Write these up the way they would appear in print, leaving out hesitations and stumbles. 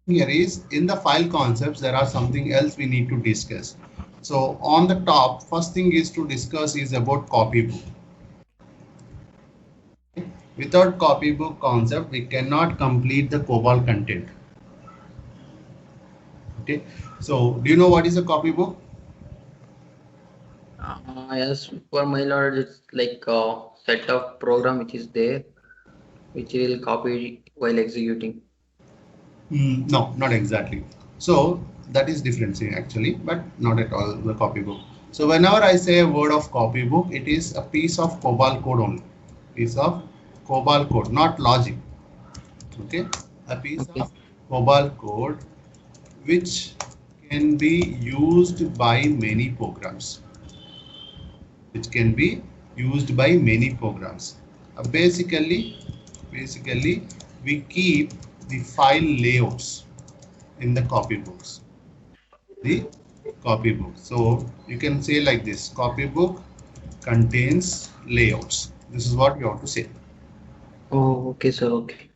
Here is in the file concepts, there are something else we need to discuss. So on the top, first thing is to discuss is about copybook. Without copybook concept, we cannot complete the COBOL content. Okay. So do you know what is a copybook? Yes, for my lord, it's like a set of program which is there, which will copy while executing. No, not exactly. So that is different thing actually, but not at all the copybook. So whenever I say a word of copybook, it is a piece of COBOL code only. Piece of COBOL code, not logic. Okay, a piece Okay. of COBOL code which can be used by many programs. Which can be used by many programs. Basically, we keep the file layouts in the copybooks. The copybook. So you can say like this: copybook contains layouts. This is what you have to say. Oh, okay, sir. Okay.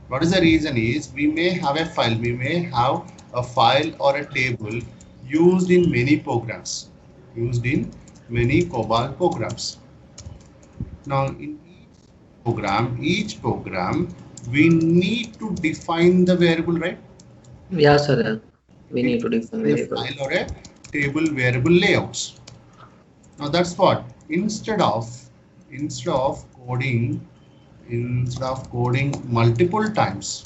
What is the reason is we may have a file, we may have a file or a table used in many programs, used in many COBOL programs. Now in each program, we need to define the variable, right? Yeah, sir. We We need to need to define define a variable. file or a table variable layouts. Now that's what instead of coding multiple times,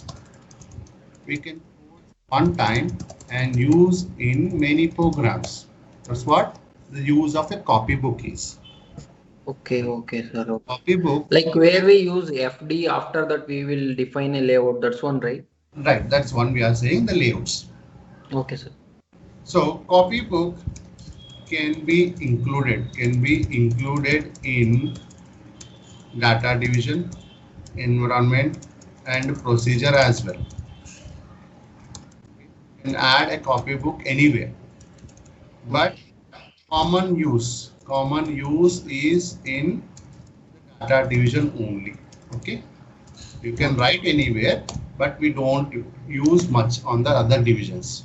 we can code one time and use in many programs. That's what the use of a copybook is. Okay, okay, sir. Okay. Copybook, Like where we use FD, after that we will define a layout. That's one, right? right? That's one we are saying the layouts. Okay, sir. So copybook can be included in data division, environment, and procedure as well. You can add a copybook anywhere, but Okay. common use is in data division only. Okay, you can Okay. write anywhere, but we don't use much on the other divisions.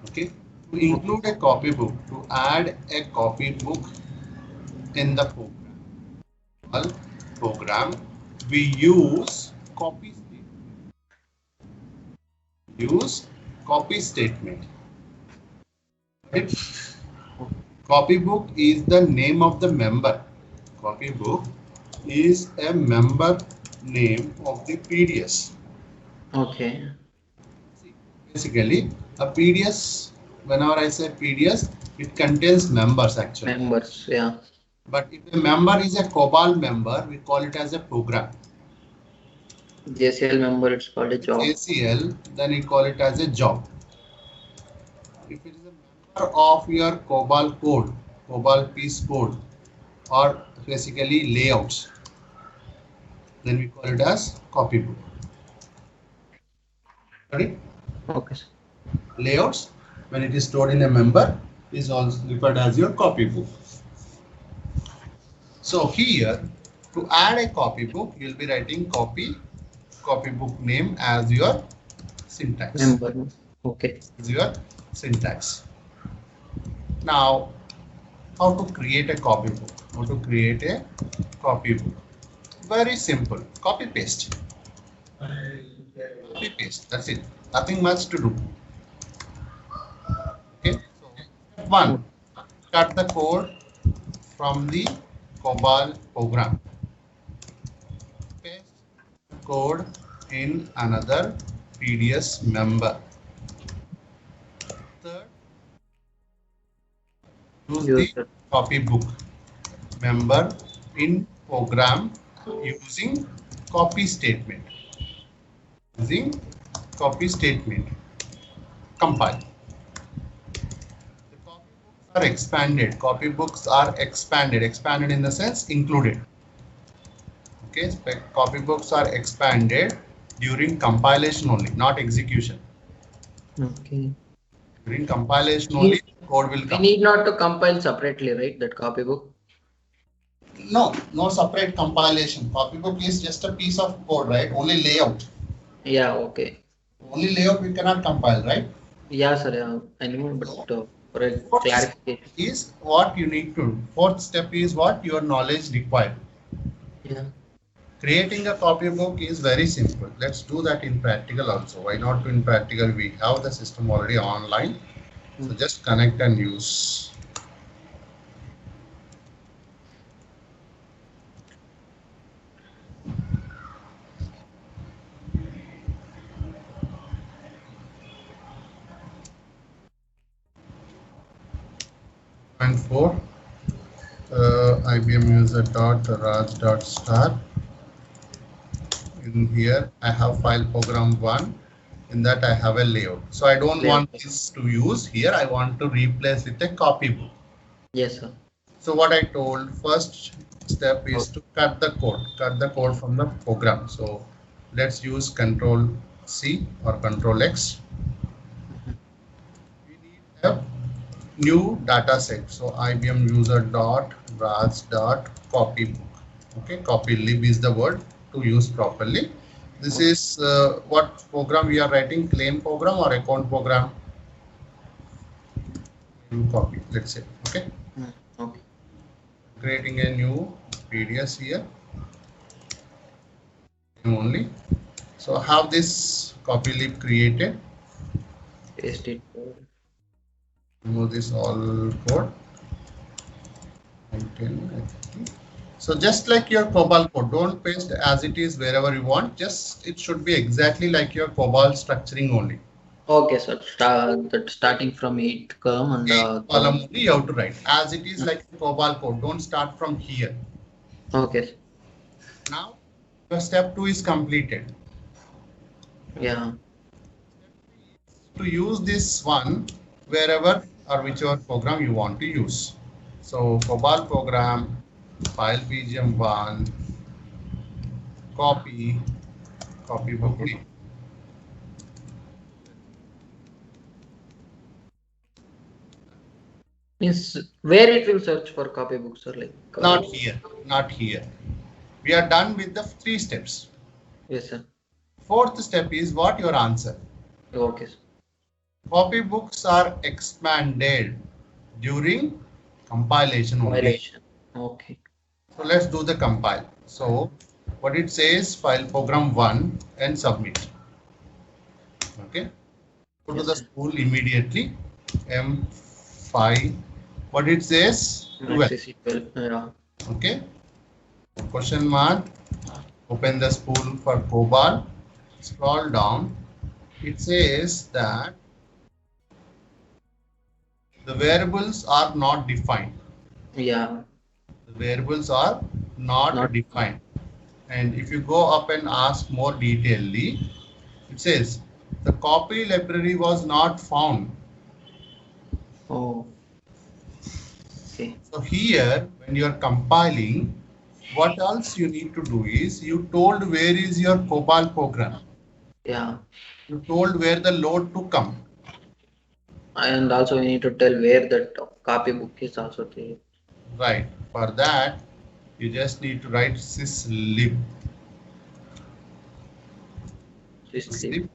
Okay, to Okay. include a copybook, to add a copybook in the program, we use copy statement. Right? Copybook is the name of the member. Copybook is a member name of the PDS. Okay. Basically, a PDS, whenever I say PDS, it contains members actually. Members. Yeah. But if a member is a COBOL member, we call it as a program. JCL member. It's called a job. JCL, then we call it as a job. If it is a member of your COBOL code, COBOL piece code, or basically layouts, then we call it as copybook. Got it? Okay, sir. Layouts, when it is stored in a member, is also referred as your copybook. So here, to add a copybook, you'll be writing copybook name as your syntax. Member. Okay. As your syntax. Now, how to create a copybook? How to create a copybook? Very simple. Copy paste. Copy paste. That's it. Nothing much to do. Okay. So step one. Cut the code from the COBOL program. Paste code in another PDS member. Third, use the Use that. copybook member in program using copy statement. Using copy statement. Compile. The copybooks are expanded. Copybooks are expanded. Expanded in the sense included. Okay, copybooks are expanded during compilation only, not execution. Okay. During compilation only, We, code will we come. need not to compile separately, right? That copybook. No, no separate compilation. Copybook is just a piece of code, right? Only layout. Yeah. Okay. Only layout we cannot compile, right? Yeah, sir. Yeah, I know, but for a Fourth step clarification. is what you need to do. Fourth step is what your knowledge required. Yeah. Creating a copybook is very simple. Let's do that in practical also. Why not in practical? We have the system already online. So just connect and use. And 4 IBM user dot raj dot start. In here I have file program 1. In that I have a layout. So I don't want this to use here. I want to replace with a copybook. Yes, sir. So what I told, first step is to cut the code from the program. So let's use Control C or Control X. We need a new data set. So IBM user dot raj dot copybook. Okay, copylib is the word to use properly. This is what program we are writing, claim program or account program. Copy, let's say. Okay. Okay. Creating a new PDS here only. So have this copylib created. Paste it. Remove this all code. So just like your COBOL code, don't paste as it is wherever you want. Just it should be exactly like your COBOL structuring only. Okay, sir. Starting from 8th column and column only you have to write as it is like COBOL code. Don't start from here. Okay. Now your step 2 is completed. Yeah. To use this one wherever or whichever program you want to use. So COBOL program, file PGM1, copybook name. Means where it will search for copybooks, sir? Like not here, not here. We are done with the 3 steps. Yes, sir. 4th step is what your answer. Okay, sir. Copybooks are expanded during compilation only. Okay. So let's do the compile. So what it says, file program 1 and submit. Okay. Go to the spool immediately. M5. What it says? 12. Yeah. Okay. Question mark. Open the spool for COBOL. Scroll down. It says that the variables are not defined. Yeah. The variables are not defined. And if you go up and ask more detailedly, it says the copy library was not found. Oh. Okay. So here, when you are compiling, what else you need to do is you told where is your COBOL program. Yeah. You told where the load to come. And also we need to tell where that copybook is also there. Right. For that, you just need to write syslib. Syslib,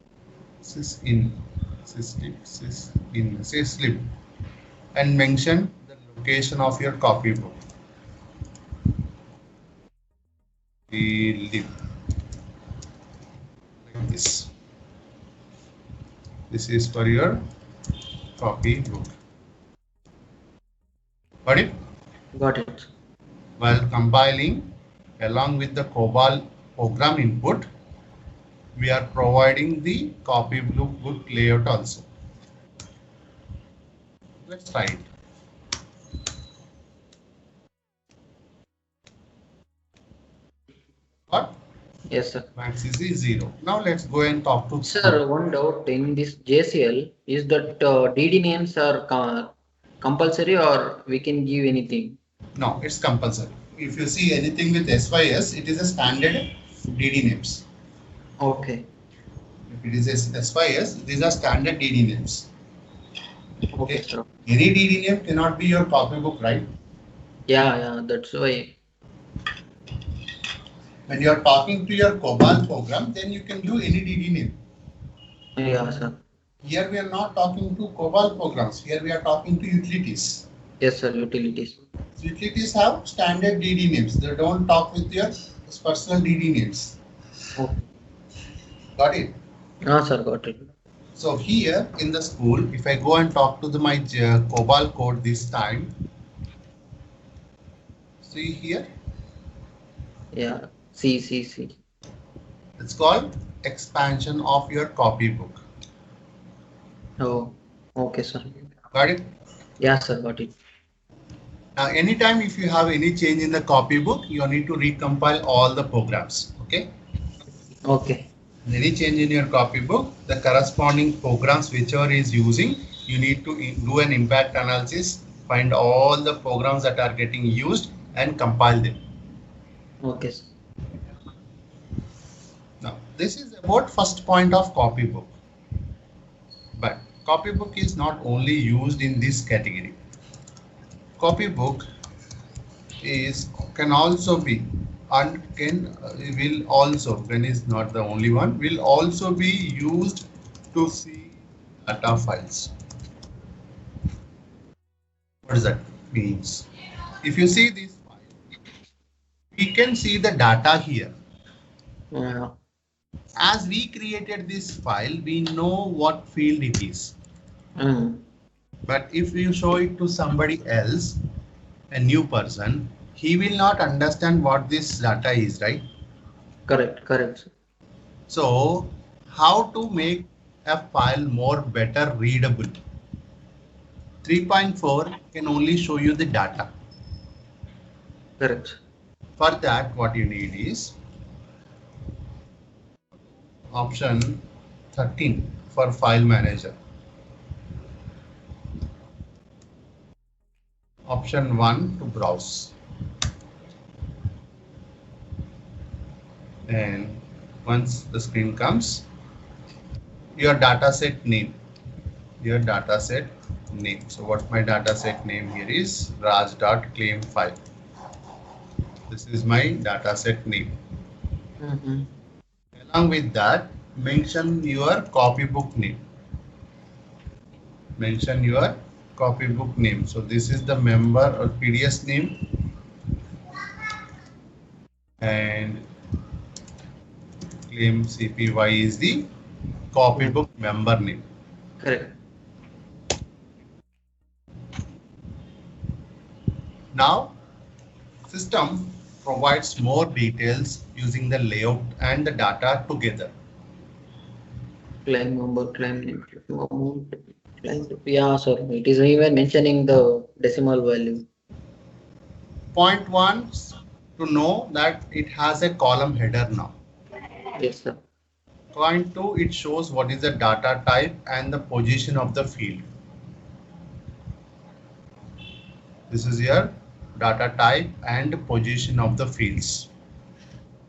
and mention the location of your copybook. Lib. Like this. This is for your copybook. Got it? Got it. While compiling, along with the COBOL program input, we are providing the copybook layout also. Let's try it. What? Yes, sir. Max is 0. Now let's go and talk to. Sir, one doubt in this JCL is that DD names are compulsory or we can give anything? No, it's compulsory. If you see anything with SYS, it is a standard DD names. Okay. If it is a SYS, these are standard DD names. Okay, sir. Any DD name cannot be your copybook, right? Yeah, that's why. When you are talking to your COBOL program, then you can do any DD name. Yeah, sir. Here we are not talking to COBOL programs. Here we are talking to utilities. Yes, sir. Utilities. Utilities have standard DD names. They don't talk with your personal DD names. Okay. Got it? Ah, sir, got it. So here in the school, if I go and talk to my COBOL code this time, see here, Yeah. C. it's called expansion of your copybook. Oh, okay, sir. Got it? Yeah, sir, got it. Now, anytime if you have any change in the copybook, you need to recompile all the programs. Okay? Okay. Any change in your copybook, the corresponding programs whichever is using, you need to do an impact analysis, find all the programs that are getting used and compile them. Okay, sir. Now, this is about first point of copybook. But copybook is not only used in this category. Copybook can also be and will also, when is not the only one, will also be used to see data files. What does that means? If you see this file, we can see the data here. Yeah. As we created this file, we know what field it is. But if you show it to somebody else, a new person, he will not understand what this data is, right? Correct. So how to make a file more better readable? 3.4 can only show you the data. Correct. For that, what you need is option 13 for file manager. Option 1 to browse. And once the screen comes, your dataset name. So what my dataset name here is raj.claim5. This is my dataset name. Along with that, mention your copybook name. So this is the member or PDS name, and claim CPY is the copybook member name. Correct. Now, system provides more details using the layout and the data together. Claim number, claim name, amount, claim. Yeah, sir. It is even mentioning the decimal value. Point 1 to know that it has a column header now. Yes, sir. Point 2, it shows what is the data type and the position of the field. This is your data type and position of the fields.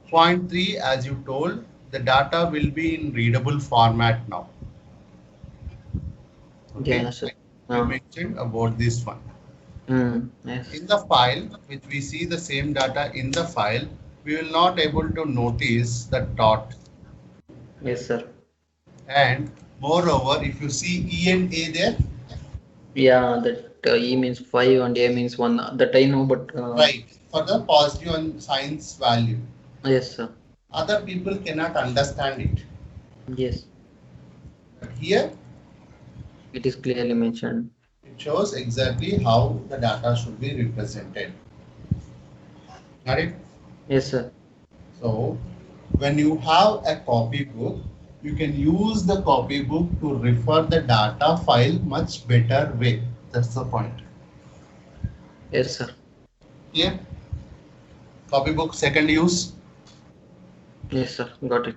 Point 3, as you told, the data will be in readable format now. Okay. Yeah, sir. I mentioned about this one. Yes. In the file, which we see the same data in the file, we will not able to notice the dot. Yes, sir. And moreover, if you see E and A there. Yeah, that E means 5 and A means 1. That I know, but right, for the positive and signs value. Yes, sir. Other people cannot understand it. Yes. But here, it is clearly mentioned. It shows exactly how the data should be represented. Got it? Yes, sir. So, when you have a copybook, you can use the copybook to refer the data file much better way. That's the point. Yes, sir. Yeah. Copybook second use. Yes, sir. Got it.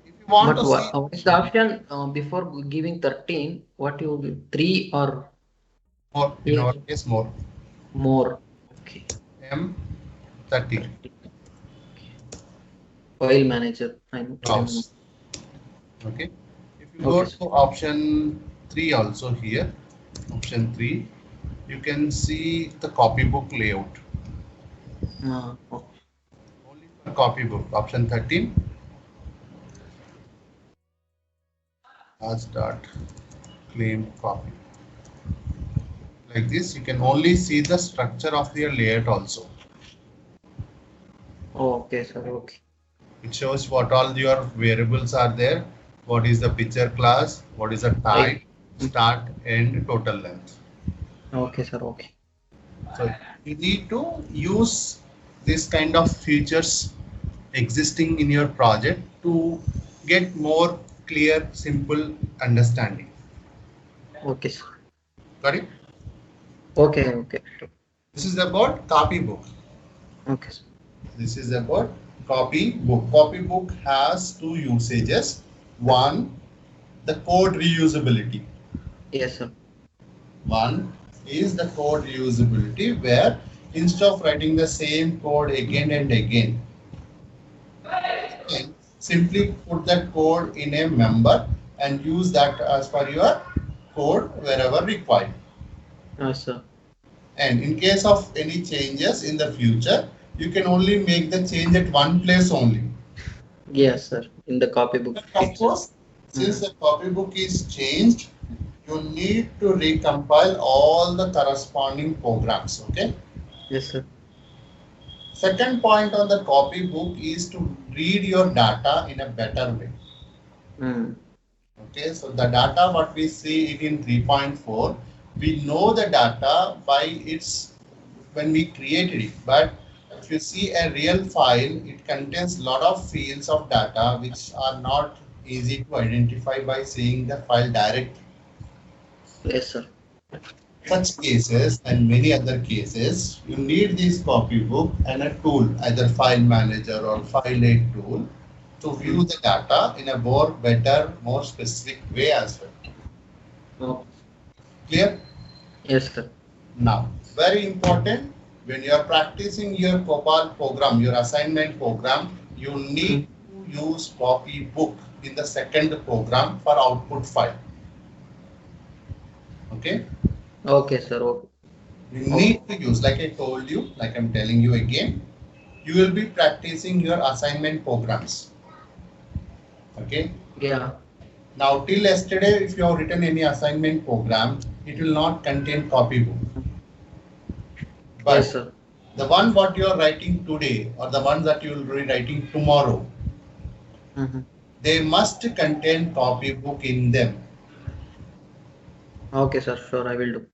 If you want but to what, see what is the option before giving 13? What you give? 3 or more? In our case, more. More. Okay. M30. File manager. Browse. Okay. If you go to option 3 also here, option 3, you can see the copybook layout. Okay. Only for copybook, option 13. Class dot claim copy. Like this, you can only see the structure of your layout also. Okay, sir. Okay. It shows what all your variables are there. What is the picture class? What is the type, start, end, total length. Okay, sir. Okay. So you need to use this kind of features existing in your project to get more clear, simple understanding. Okay, sir. Got it? Okay. Okay. This is about copybook. Okay, sir. This is about copybook. Copybook has two usages. One, the code reusability. Yes, sir. One is the code reusability, where instead of writing the same code again and again, and simply put that code in a member and use that as per your code wherever required. Yes, sir. And in case of any changes in the future, you can only make the change at one place only. Yes, sir. In the copybook. Of course, since the copybook is changed, you need to recompile all the corresponding programs. Okay. Yes, sir. Second point on the copybook is to read your data in a better way. Okay, so the data what we see it in 3.4, we know the data by its when we created it, but if you see a real file, it contains a lot of fields of data which are not easy to identify by seeing the file directly. Yes, sir. Such cases and many other cases, you need this copybook and a tool, either file manager or file aid tool, to view the data in a more better, more specific way as well. Oh. Clear? Yes, sir. Now, very important, when you are practicing your COBOL program, your assignment program, you need to use copybook in the second program for output file. Okay? Okay, sir. Okay. You need to use, like I told you, like I'm telling you again, you will be practicing your assignment programs. Okay? Yeah. Now, till yesterday, if you have written any assignment program, it will not contain copybook. But Yes, sir. the one what you are writing today or the ones that you will be writing tomorrow, they must contain copybook in them. Okay, sir. Sure, I will do.